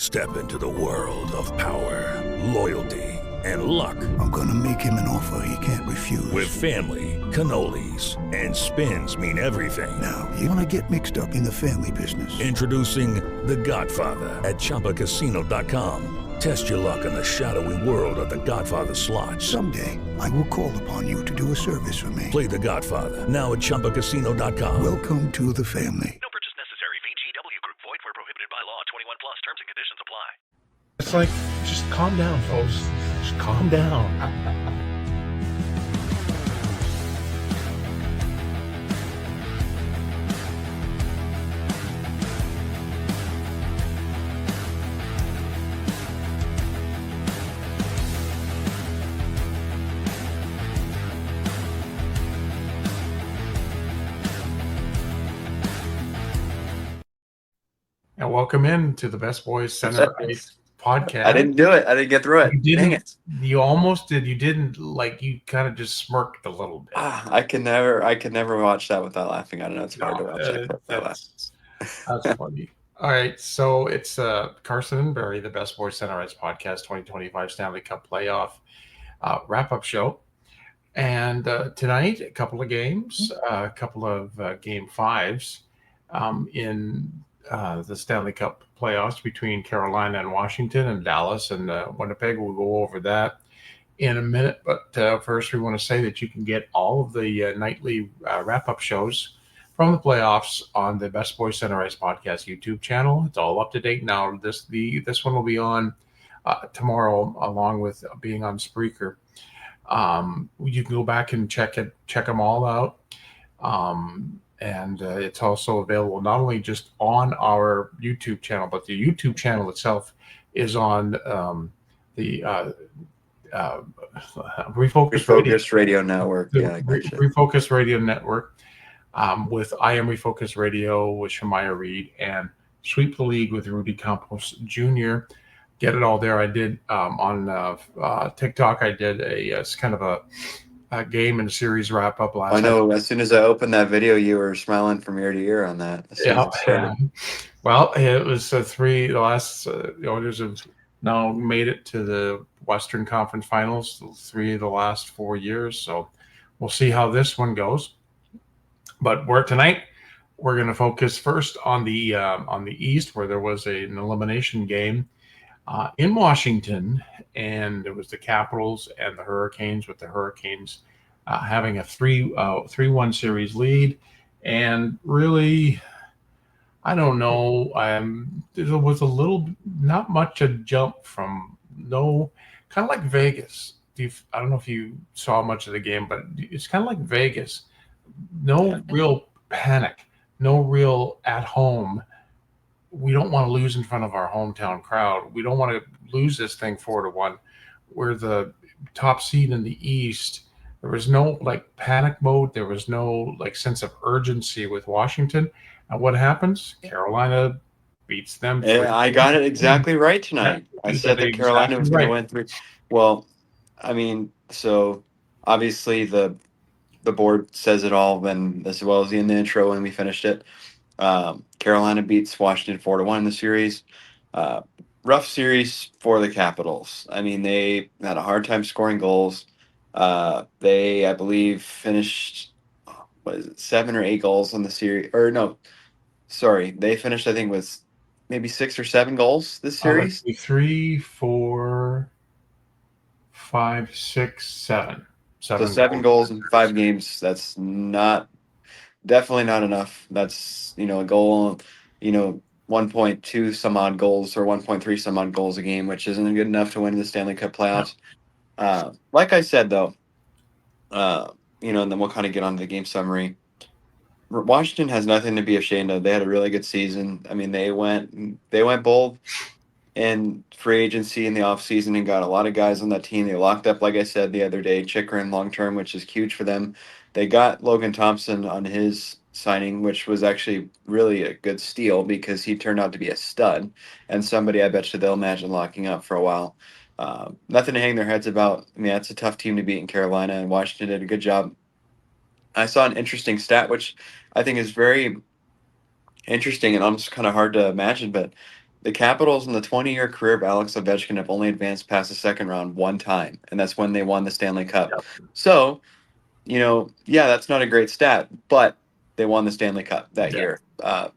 Step into the world of power, loyalty, and luck. I'm going to make him an offer he can't refuse. With family, cannolis, and spins mean everything. Now, you want to get mixed up in the family business. Introducing The Godfather at ChumbaCasino.com. Test your luck in the shadowy world of The Godfather slot. Someday, I will call upon you to do a service for me. Play The Godfather now at ChumbaCasino.com. Welcome to the family. No purchase necessary. VGW Group. Void where prohibited by law. 21 plus. Terms and conditions apply. It's like, just calm down, folks. Just calm down. And welcome in to the Best Boys Center podcast. I didn't do it. I didn't get through it. Dang it. You almost did. You didn't. Like, you kind of just smirked a little bit. I can never watch that without laughing. I don't know. It's hard to watch. That's funny. All right. So it's Carson and Barry, the Best Boys Center podcast 2025 Stanley Cup playoff wrap-up show. And tonight, a couple of games, a couple of game fives in the Stanley Cup playoffs between Carolina and Washington and Dallas and Winnipeg. We'll go over that in a minute. But first, we want to say that you can get all of the nightly wrap-up shows from the playoffs on the Best Boys Center Ice podcast YouTube channel. It's all up to date now. This one will be on tomorrow, along with being on Spreaker. You can go back and check them all out. And it's also available not only just on our YouTube channel, but the YouTube channel itself is on the Refocused Radio Network. Refocused Radio Network with I Am Refocused Radio with Shemaya Reed and Sweep the League with Rudy Campos Jr. Get it all there. I did on TikTok. I did a kind of a game and series wrap up last. I know. As soon as I opened that video, you were smiling from ear to ear on that. Yeah. Well, it was three. The last the Oilers have now made it to the Western Conference Finals 3 of the last 4 years. So we'll see how this one goes. But tonight we're going to focus first on the East, where there was an elimination game in Washington, and it was the Capitals and the Hurricanes, with the Hurricanes having a 3-1 series lead. And really, I don't know, there was a little, not much a jump from kind of like Vegas. I don't know if you saw much of the game, but it's kind of like Vegas. No real panic, no real at home. We don't want to lose in front of our hometown crowd. We don't want to lose this thing 4-1. We're the top seed in the East. There was no panic mode. There was no sense of urgency with Washington. And what happens? Carolina beats them. Yeah, I got it exactly right tonight. I said that Carolina was going to win 3. Well, I mean, so obviously the board says it all, and as well as in the intro when we finished it. Carolina beats Washington 4-1 in the series. Rough series for the Capitals. I mean, they had a hard time scoring goals. They, I believe, finished 7 or 8 goals in the series. Or no, sorry, they finished, I think, with maybe 6 or 7 goals this series. 3, 4, 5, 6, 7. So 7 goals in 5 games. That's definitely not enough. That's, a goal, 1.2 some odd goals or 1.3 some odd goals a game, which isn't good enough to win the Stanley Cup playoffs. Like I said, though, and then we'll kind of get on to the game summary. Washington has nothing to be ashamed of. They had a really good season. I mean, they went bold in free agency in the offseason and got a lot of guys on that team. They locked up, like I said the other day, Chychrun long-term, which is huge for them. They got Logan Thompson on his signing, which was actually really a good steal because he turned out to be a stud and somebody I bet you they'll imagine locking up for a while. Nothing to hang their heads about. I mean, that's a tough team to beat in Carolina, and Washington did a good job. I saw an interesting stat, which I think is very interesting and almost kind of hard to imagine, but the Capitals in the 20-year career of Alex Ovechkin have only advanced past the second round one time, and that's when they won the Stanley Cup. Yep. So, yeah, that's not a great stat, but they won the Stanley Cup that Yeah. year.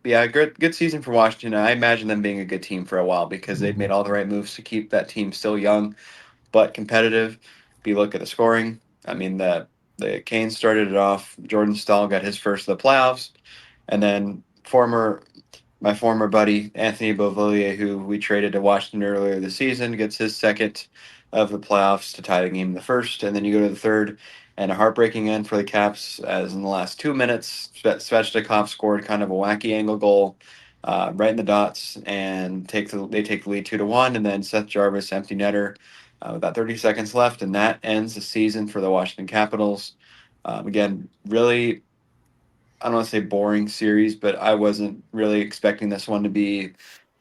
Yeah, good season for Washington. I imagine them being a good team for a while because they've Mm-hmm. made all the right moves to keep that team still young but competitive. If you look at the scoring, I mean the Canes started it off. Jordan Staal got his first of the playoffs, and then my former buddy Anthony Beauvillier, who we traded to Washington earlier this season, gets his second of the playoffs to tie the game in the first, and then you go to the third, and a heartbreaking end for the Caps, as in the last 2 minutes, Svechnikov scored kind of a wacky angle goal, right in the dots, and they take the lead 2-1, and then Seth Jarvis empty netter. With about 30 seconds left, and that ends the season for the Washington Capitals. Again, really, I don't want to say boring series, but I wasn't really expecting this one to be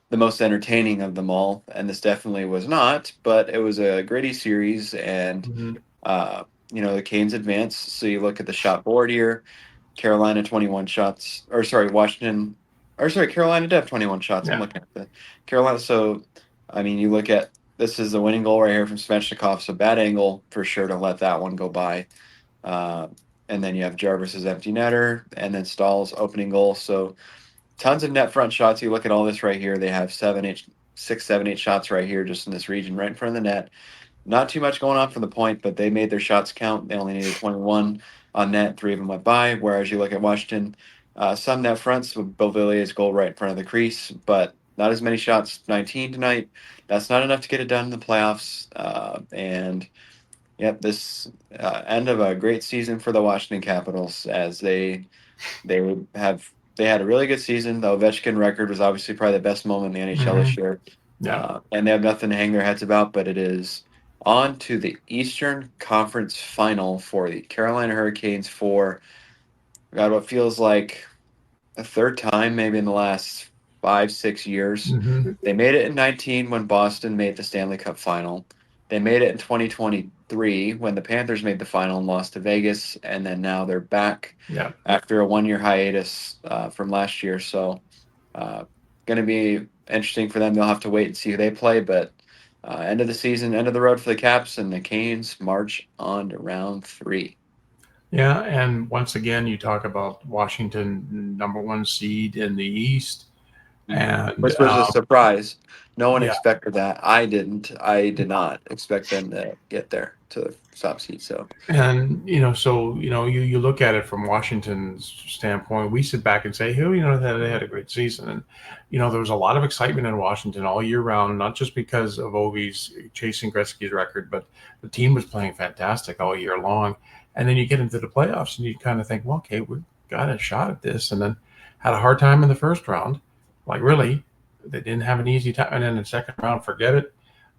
the most entertaining of them all, and this definitely was not. But it was a gritty series, and Mm-hmm. the Canes advance. So you look at the shot board here: Carolina 21 shots, or sorry, Washington, or sorry, Carolina did have 21 shots. I'm Yeah. looking at the Carolina. So, I mean, you look at this is the winning goal right here from Svechnikov. So bad angle for sure to let that one go by. Uh, and then you have Jarvis's empty netter, and then Stahl's opening goal. So tons of net front shots. You look at all this right here. They have 6, 7, 8 shots right here, just in this region, right in front of the net. Not too much going on from the point, but they made their shots count. They only needed 21 on net. 3 of them went by. Whereas you look at Washington, some net fronts with Beauvillier's goal right in front of the crease, but not as many shots. 19 tonight. That's not enough to get it done in the playoffs. And yep, this end of a great season for the Washington Capitals, as they had a really good season. The Ovechkin record was obviously probably the best moment in the NHL this year. Yeah. And they have nothing to hang their heads about, but it is on to the Eastern Conference Final for the Carolina Hurricanes for, God, what feels like a third time maybe in the last 5, 6 years. Mm-hmm. They made it in 19 when Boston made the Stanley Cup final. They made it in 2023 when the Panthers made the final and lost to Vegas, and then now they're back Yeah. after a 1-year hiatus from last year. So, going to be interesting for them. They'll have to wait and see who they play, but end of the season, end of the road for the Caps, and the Canes march on to round 3. Yeah, and once again, you talk about Washington, number 1 seed in the East, and Which was a surprise. No one yeah. expected that. I didn't. I did not expect them to get there to the top seed. So, And you look at it from Washington's standpoint. We sit back and say, "Hey, they had a great season," and there was a lot of excitement in Washington all year round. Not just because of Ovi's chasing Gretzky's record, but the team was playing fantastic all year long. And then you get into the playoffs, and you kind of think, "Well, okay, we've got a shot at this," and then had a hard time in the first round. Like really, they didn't have an easy time, and then in the second round, forget it.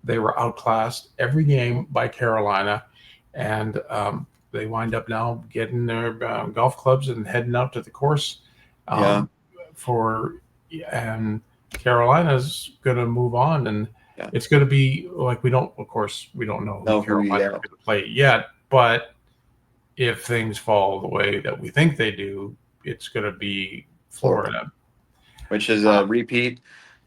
They were outclassed every game by Carolina. And they wind up now getting their golf clubs and heading out to the course and Carolina's going to move on, and it's going to be like we don't know who Carolina's going to play yet, but if things fall the way that we think they do, it's going to be Florida, which is a repeat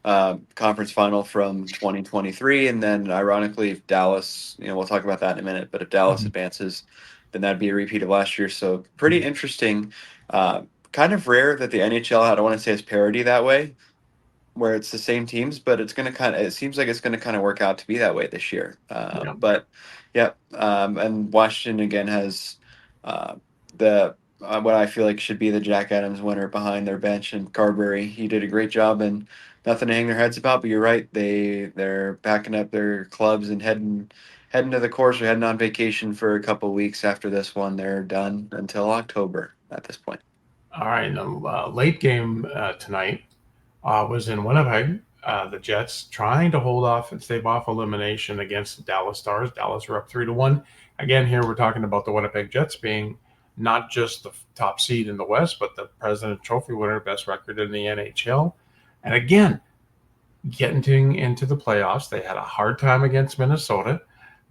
conference final from 2023, and then ironically, if Dallas, we'll talk about that in a minute, but if Dallas advances, then that'd be a repeat of last year. So pretty interesting. Kind of rare that the NHL, I don't want to say it's parity that way, where it's the same teams, but it seems like it's going to kind of work out to be that way this year. But yeah, and Washington again has the what I feel like should be the Jack Adams winner behind their bench, and Carberry. He did a great job and nothing to hang their heads about. But you're right, they're packing up their clubs and heading to the course or heading on vacation for a couple of weeks after this one. They're done until October at this point. All right, the late game tonight was in Winnipeg. The Jets trying to hold off and stave off elimination against the Dallas Stars. Dallas are up 3-1. Again, here we're talking about the Winnipeg Jets being not just the top seed in the West, but the President's Trophy winner, best record in the NHL. And again, getting into the playoffs, they had a hard time against Minnesota,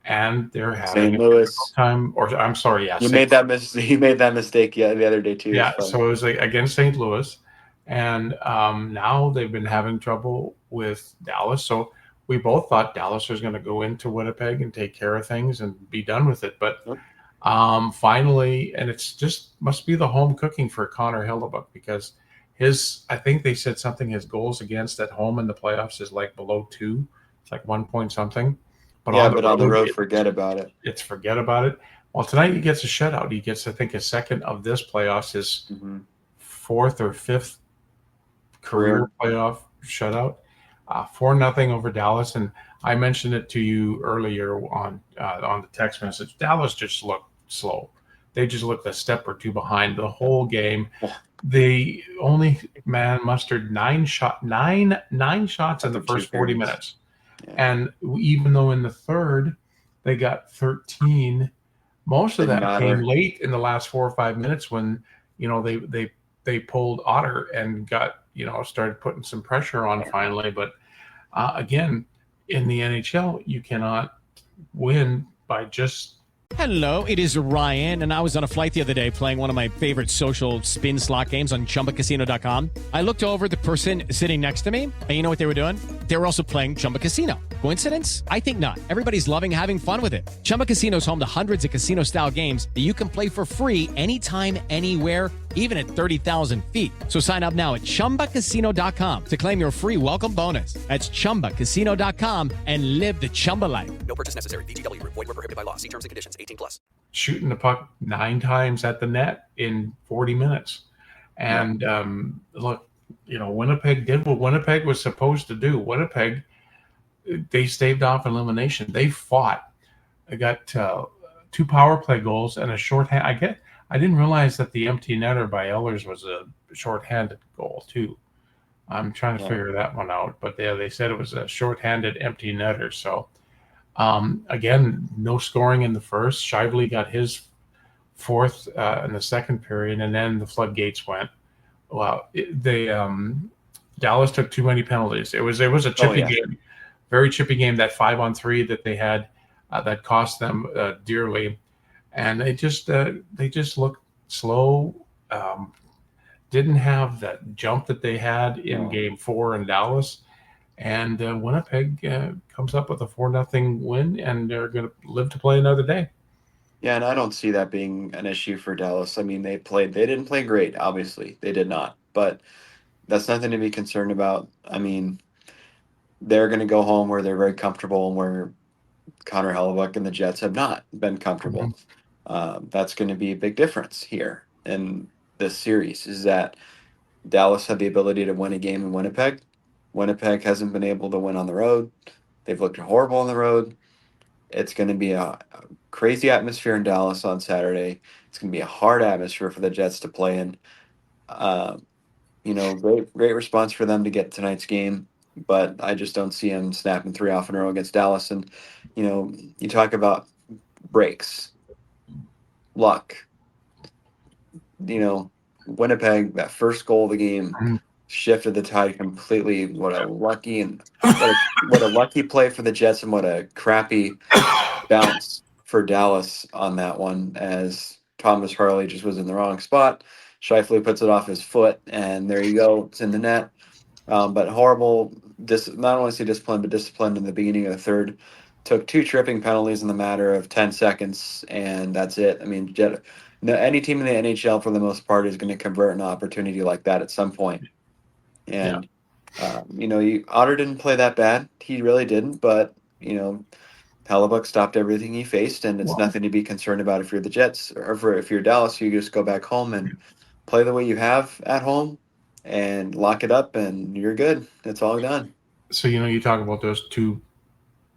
and they're having St. Louis time. Or I'm sorry, yeah, you made that mistake the other day too. Yeah, so it was against St. Louis, and now they've been having trouble with Dallas. So we both thought Dallas was going to go into Winnipeg and take care of things and be done with it. But finally, and it's just must be the home cooking for Connor Hellebuyck, because I think they said something, his goals against at home in the playoffs is like below 2. It's like 1 point something. But on the road, forget about it. It's forget about it. Well, tonight he gets a shutout. He gets, I think, a second of this playoffs, his fourth or fifth career playoff shutout. 4-0 over Dallas. And I mentioned it to you earlier on the text message. Dallas just looked slow. They just looked a step or two behind the whole game. They only mustered nine shots in the first 40 minutes. Yeah. And even though in the third they got 13, most of that came late in the last 4 or 5 minutes when, they pulled Otter and got, started putting some pressure on finally. But again, in the NHL, you cannot win by just. Hello, it is Ryan, and I was on a flight the other day playing one of my favorite social spin slot games on ChumbaCasino.com. I looked over at the person sitting next to me, and you know what they were doing? They were also playing Chumba Casino. Coincidence? I think not. Everybody's loving having fun with it. Chumba Casino is home to hundreds of casino-style games that you can play for free anytime, anywhere, even at 30,000 feet. So sign up now at ChumbaCasino.com to claim your free welcome bonus. That's ChumbaCasino.com and live the Chumba life. No purchase necessary. VGW. Void where prohibited by law. See terms and conditions. 18+. Shooting the puck 9 times at the net in 40 minutes. And look, Winnipeg did what Winnipeg was supposed to do. Winnipeg, they staved off elimination. They fought. They got 2 power play goals and a shorthand. I didn't realize that the empty netter by Ehlers was a shorthanded goal too. I'm trying to figure that one out. But they said it was a shorthanded empty netter. So again, no scoring in the first. Shively got his fourth in the second period, and then the floodgates went. Wow, Dallas took too many penalties. It was a chippy game, very chippy game. That 5-on-3 that they had that cost them dearly, and they just looked slow. Didn't have that jump that they had in Game 4 in Dallas. And Winnipeg comes up with a 4-0 win, and they're going to live to play another day. Yeah, and I don't see that being an issue for Dallas. I mean, they didn't play great, obviously. They did not. But that's nothing to be concerned about. I mean, they're going to go home where they're very comfortable and where Connor Hellebuyck and the Jets have not been comfortable. That's going to be a big difference here in this series, is that Dallas had the ability to win a game in Winnipeg. Winnipeg hasn't been able to win on the road. They've looked horrible on the road. It's going to be a crazy atmosphere in Dallas on Saturday. It's going to be a hard atmosphere for the Jets to play in. Great response for them to get tonight's game, but I just don't see them snapping 3 off in a row against Dallas. And, you talk about breaks, luck. Winnipeg, that first goal of the game, shifted the tide completely. What a lucky play for the Jets, and what a crappy bounce for Dallas on that one, as Thomas Harley just was in the wrong spot. Scheifele puts it off his foot, and there you go. It's in the net. But horrible, not only discipline, but discipline in the beginning of the third. Took 2 tripping penalties in the matter of 10 seconds, and that's it. I mean, any team in the NHL, for the most part, is going to convert an opportunity like that at some point. And, Otter didn't play that bad. He really didn't. But, Hellebuyck stopped everything he faced, and it's nothing to be concerned about if you're the Jets. Or if you're Dallas, you just go back home and play the way you have at home and lock it up, and you're good. It's all done. So, you talk about those 2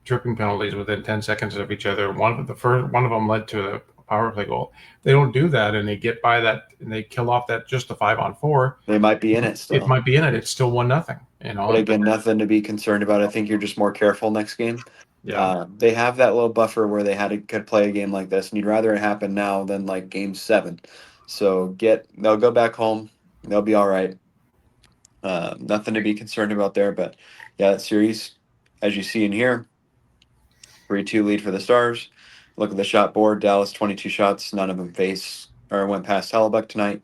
tripping penalties within 10 seconds of each other. One of them led to a power play goal. They don't do that, and they get by that, and they kill off that just a 5-on-4. They might be in it still. It might be in it. It's still 1-0. But again, nothing to be concerned about. I think you're just more careful next game. Yeah. They have that little buffer where they could play a game like this, and you'd rather it happen now than like Game 7. So they'll go back home. They'll be all right. Nothing to be concerned about there. But yeah, that series, as you see in here, 3-2 lead for the Stars. Look at the shot board. Dallas 22 shots. None of them went past Hellebuyck tonight.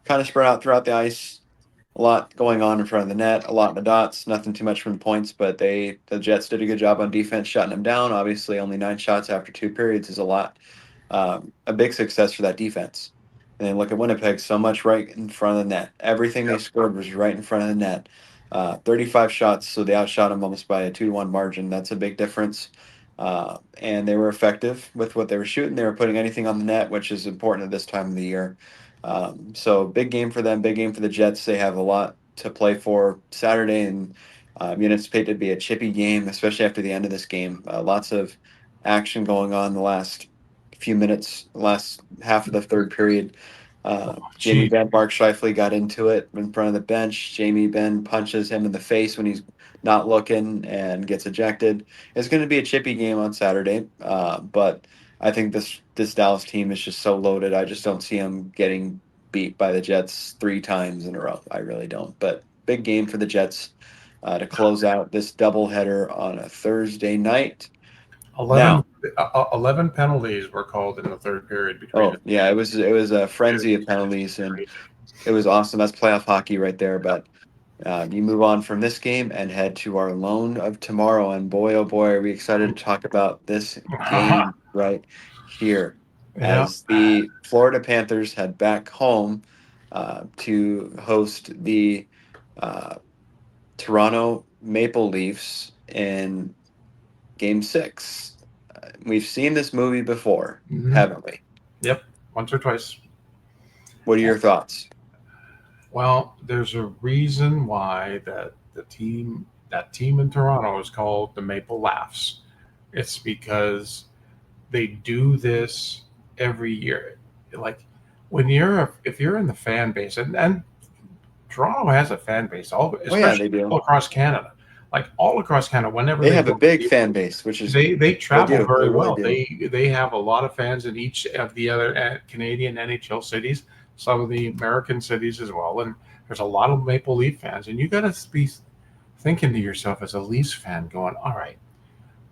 Kind of spread out throughout the ice. a lot going on in front of the net, a lot in the dots, nothing too much from the points, but the Jets did a good job on defense, shutting them down. Obviously, only 9 shots after 2 periods is a lot. A big success for that defense. And then look at Winnipeg, so much right in front of the net. Everything they scored was right in front of the net. 35 shots, so they outshot them almost by a 2-1 margin. That's a big difference. And they were effective with what they were shooting. They were putting anything on the net, which is important at this time of the year. So big game for them, big game for the Jets. They have a lot to play for Saturday, and you anticipate it to be a chippy game, especially after the end of this game. Lots of action going on the last few minutes, last half of the third period. Jamie Benn, Mark Scheifele got into it in front of the bench. Jamie Benn punches him in the face when he's not looking and gets ejected. It's going to be a chippy game on Saturday, but I think this Dallas team is just so loaded. I just don't see them getting beat by the Jets 3 times in a row. I really don't. But big game for the Jets to close out this doubleheader on a Thursday night. 11 penalties were called in the third period between. Yeah, it was a frenzy of penalties, and it was awesome. That's playoff hockey right there. But you move on from this game and head to our loan of tomorrow, and boy, oh boy, are we excited to talk about this game right here. As the Florida Panthers head back home to host the Toronto Maple Leafs in Game 6. We've seen this movie before, haven't we? Yep, once or twice. What are your thoughts? Well, there's a reason why that team in Toronto is called the Maple Laughs. It's because they do this every year. Like if you're in the fan base, and Toronto has a fan base, especially they do. all across Canada. Like all across Canada, whenever they have a big fan base, which is they travel very well. Really They have a lot of fans in each of the other Canadian NHL cities, some of the American cities as well, and there's a lot of Maple Leaf fans. And you got to be thinking to yourself as a Leafs fan, going, "All right,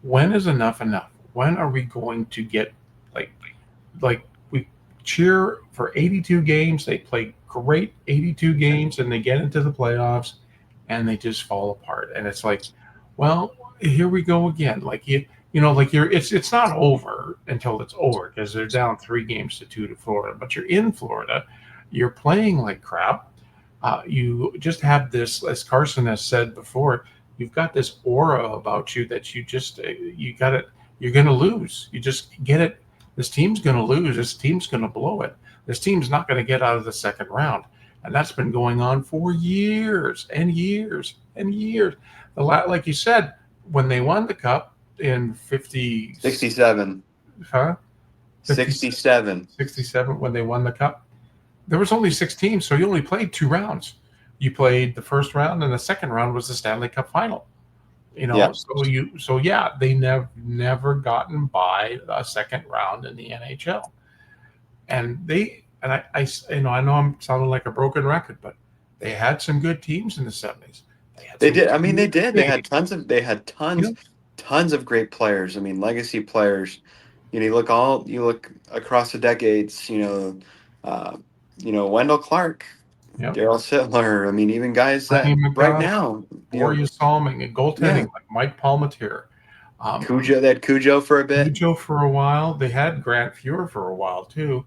when is enough enough? When are we going to get like we cheer for 82 games? They play great 82 games, and they get into the playoffs." And they just fall apart, and it's like, well, here we go again. Like it's not over until it's over because they're down 3-2 to Florida. But you're in Florida, you're playing like crap. You just have this, as Carson has said before, you've got this aura about you that you got it. You're going to lose. You just get it. This team's going to lose. This team's going to blow it. This team's not going to get out of the second round. And that's been going on for years and years and years. Like you said, when they won the Cup in 67. Huh? 67. 67, when they won the Cup, there was only 6 teams, so you only played 2 rounds. You played the first round, and the second round was the Stanley Cup final. They never gotten by a second round in the NHL. And I know I'm sounding like a broken record, but they had some good teams in the 70s. They did. I mean, they did. They had tons of great players. I mean, legacy players. You look across the decades. Wendell Clark, Daryl Sittler. I mean, even guys that right now. Borje Salming and goaltending like Mike Palmateer. Cujo. They had Cujo for a bit. Cujo for a while. They had Grant Fuhr for a while too.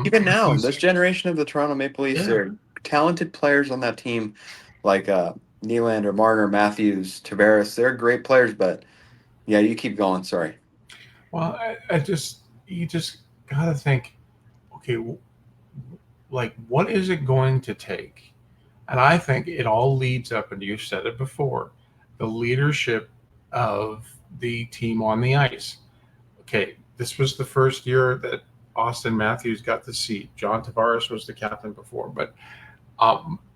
Even now, this generation of the Toronto Maple Leafs, there are talented players on that team, like Nylander, Marner, Matthews, Tavares. They're great players, but yeah, you keep going. Sorry. Well, you just gotta think, okay, like what is it going to take? And I think it all leads up, and you've said it before, the leadership of the team on the ice. Okay, this was the first year that Austin Matthews got the seat. John Tavares was the captain before, but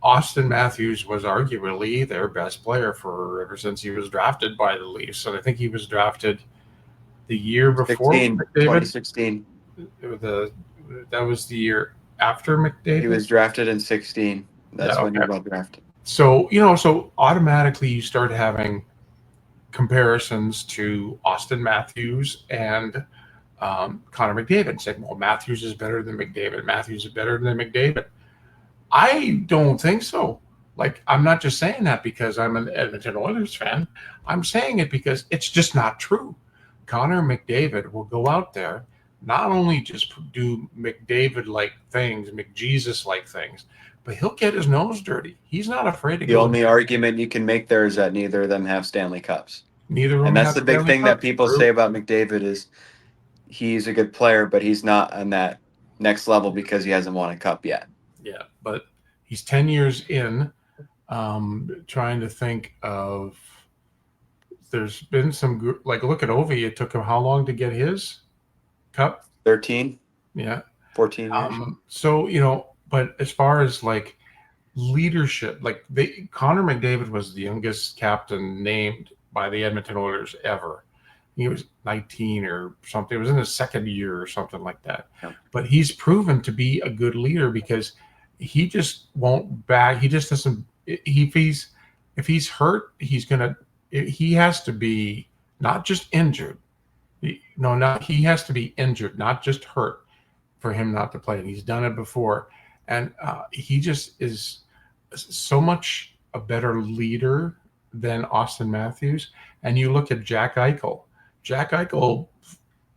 Austin Matthews was arguably their best player ever since he was drafted by the Leafs. And I think he was drafted the year before 2016. That was the year after McDavid. He was drafted in 16. That's when he got drafted. So so automatically you start having comparisons to Austin Matthews and Connor McDavid, saying, well, Matthews is better than McDavid. Matthews is better than McDavid. I don't think so. Like, I'm not just saying that because I'm an Edmonton Oilers fan. I'm saying it because it's just not true. Connor McDavid will go out there, not only just do McDavid-like things, McJesus-like things, but he'll get his nose dirty. He's not afraid to The go. only argument you can make there is that neither of them have Stanley Cups. Neither of them And that's have the big Stanley thing that Cup. people True. say about McDavid is he's a good player, but he's not on that next level because he hasn't won a cup yet. Yeah, but he's 10 years in, trying to think of. There's been some, like, look at Ovi. It took him how long to get his cup? 13, Yeah. 14 years. So, but as far as like leadership, like Connor McDavid was the youngest captain named by the Edmonton Oilers ever. He was 19 or something. It was in his second year or something like that. Yep. But he's proven to be a good leader because he just won't back. He just doesn't. If he's hurt, he has to be not just injured. He has to be injured, not just hurt, for him not to play. And he's done it before. And he just is so much a better leader than Austin Matthews. And you look at Jack Eichel. Jack Eichel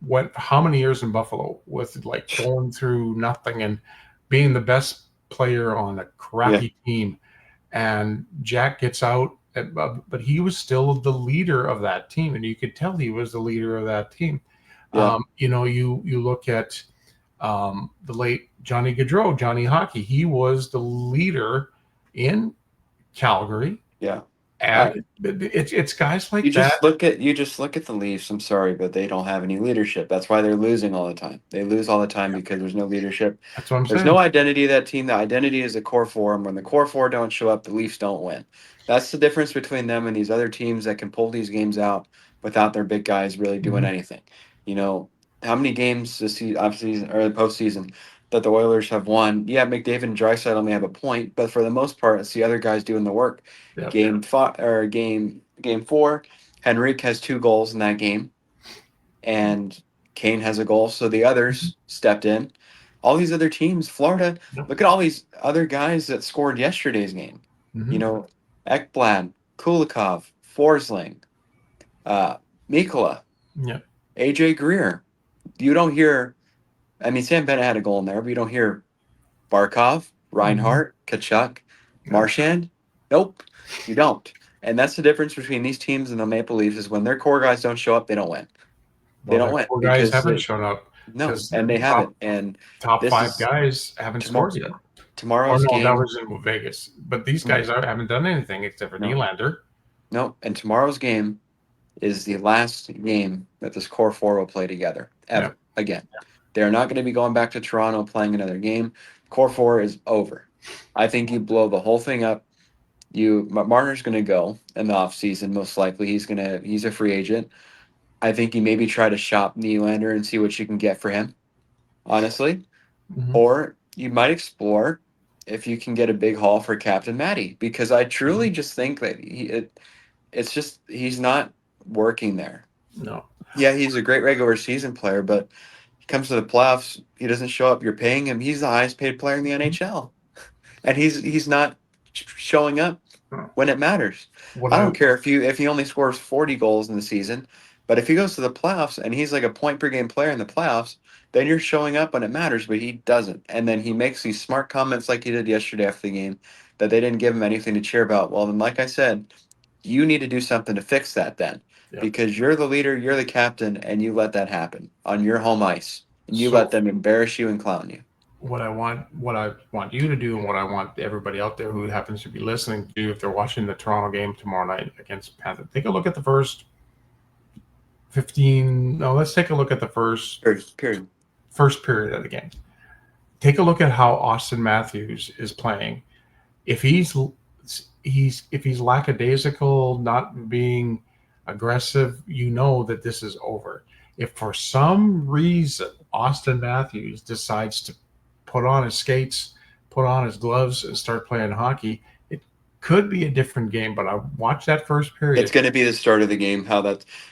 went how many years in Buffalo with like going through nothing and being the best player on a crappy team. And Jack gets out, but he was still the leader of that team. And you could tell he was the leader of that team. Yeah. You look at the late Johnny Gaudreau, Johnny Hockey. He was the leader in Calgary. Yeah. And it's guys like you that. You just look at the Leafs. I'm sorry, but they don't have any leadership. That's why they're losing all the time. They lose all the time because there's no leadership. That's what I'm There's saying. no identity of that team. The identity is the core four. And when the core four don't show up, the Leafs don't win. That's the difference between them and these other teams that can pull these games out without their big guys really doing anything. How many games this season or the postseason that the Oilers have won? Yeah, McDavid and Draisaitl only have a point, but for the most part, it's the other guys doing the work. Yep. Game 4, Henrique has 2 goals in that game, and Kane has a goal. So the others stepped in. All these other teams, Florida, look at all these other guys that scored yesterday's game. Ekblad, Kulikov, Forsling, Mikkola, AJ Greer. You don't hear. I mean, Sam Bennett had a goal in there, but you don't hear Barkov, Reinhart, Kachuk, Marchand. Nope, you don't. And that's the difference between these teams and the Maple Leafs is when their core guys don't show up, they don't win. They don't win. Core guys haven't shown up. No, and they haven't. And top 5 guys haven't scored yet. Tomorrow's game. That was in Vegas. But these guys haven't done anything except for Nylander. No, and tomorrow's game is the last game that this core four will play together ever again. They're not going to be going back to Toronto playing another game. Core four is over. I think you blow the whole thing up. Marner's going to go in the offseason, most likely. He's a free agent. I think you maybe try to shop Nylander and see what you can get for him, honestly. Or you might explore if you can get a big haul for Captain Matty, because I truly just think that he's not working there. No. Yeah, he's a great regular season player, but he comes to the playoffs, he doesn't show up. You're paying him. He's the highest paid player in the NHL, and he's not showing up when it matters. I don't care if he only scores 40 goals in the season, but if he goes to the playoffs and he's like a point per game player in the playoffs, then you're showing up when it matters, but he doesn't. And then he makes these smart comments like he did yesterday after the game that they didn't give him anything to cheer about. Well, then, like I said, you need to do something to fix that then, because you're the leader, you're the captain, and you let that happen on your home ice. And you let them embarrass you and clown you. What I want you to do, and what I want everybody out there who happens to be listening to do, if they're watching the Toronto game tomorrow night against Panther, take a look at the first 15. No, let's take a look at the first period of the game. Take a look at how Austin Matthews is playing. If he's lackadaisical, not being aggressive, you know that this is over. If for some reason Austin Matthews decides to put on his skates, put on his gloves, and start playing hockey, it could be a different game. But I watched that first period. It's going to be the start of the game,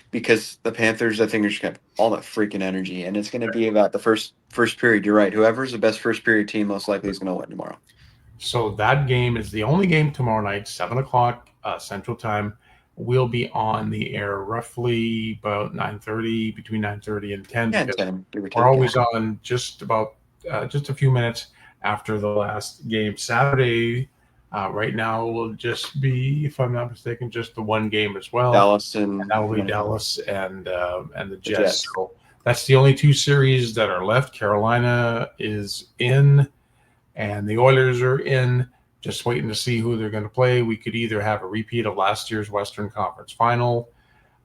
because the Panthers, I think, are just going to have all that freaking energy, and it's going to be about the first period. You're right. Whoever's the best first period team most likely is going to win tomorrow. So that game is the only game tomorrow night, 7 o'clock Central Time. We'll be on the air roughly about 9:30, between 9:30 and 10. Yeah, Because 10. Give or take, we're always on just a few minutes after the last game. Saturday, right now, will just be, if I'm not mistaken, just the one game as well. Dallas And that will be yeah. Dallas and the Jets. Jets. So that's the only two series that are left. Carolina is in, and the Oilers are in. Just waiting to see who they're going to play. We could either have a repeat of last year's Western Conference Final,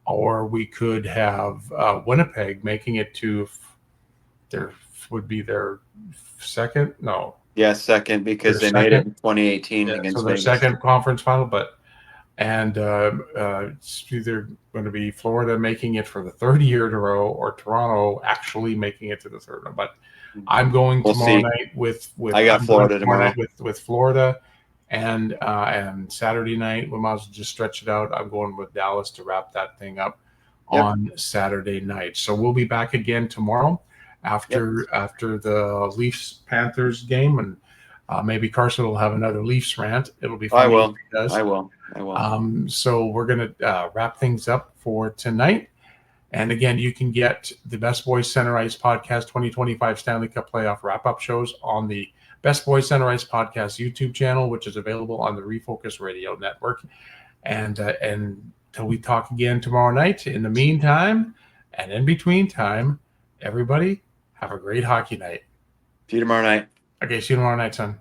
or we could have Winnipeg making it to their second. No, Yeah, second, because Their they made it second? in 2018 yeah, against so their Vegas. second conference final, and it's either going to be Florida making it for the third year in a row, or Toronto actually making it to the third one. But I'm going We'll tomorrow see. night with I got I'm Florida going tomorrow tomorrow. night with Florida, and Saturday night we might as well just stretch it out. I'm going with Dallas to wrap that thing up on Saturday night. So we'll be back again tomorrow after the Leafs Panthers game, and maybe Carson will have another Leafs rant. It'll be funny. I will. If he does. I will. So we're going to wrap things up for tonight. And again, you can get the Best Boys Center Ice Podcast 2025 Stanley Cup Playoff Wrap-Up shows on the Best Boys Center Ice Podcast YouTube channel, which is available on the Refocused Radio Network. And until we talk again tomorrow night, in the meantime and in between time, everybody have a great hockey night. See you tomorrow night. Okay, see you tomorrow night, son.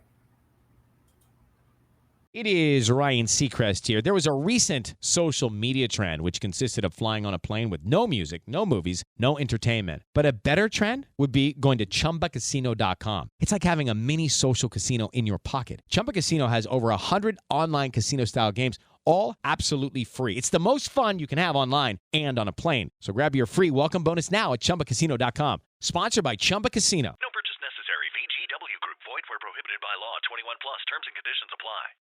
It is Ryan Seacrest here. There was a recent social media trend which consisted of flying on a plane with no music, no movies, no entertainment. But a better trend would be going to ChumbaCasino.com. It's like having a mini social casino in your pocket. Chumba Casino has over 100 online casino-style games, all absolutely free. It's the most fun you can have online and on a plane. So grab your free welcome bonus now at ChumbaCasino.com. Sponsored by Chumba Casino. No purchase necessary. VGW Group. Void where prohibited by law. 21 plus. Terms and conditions apply.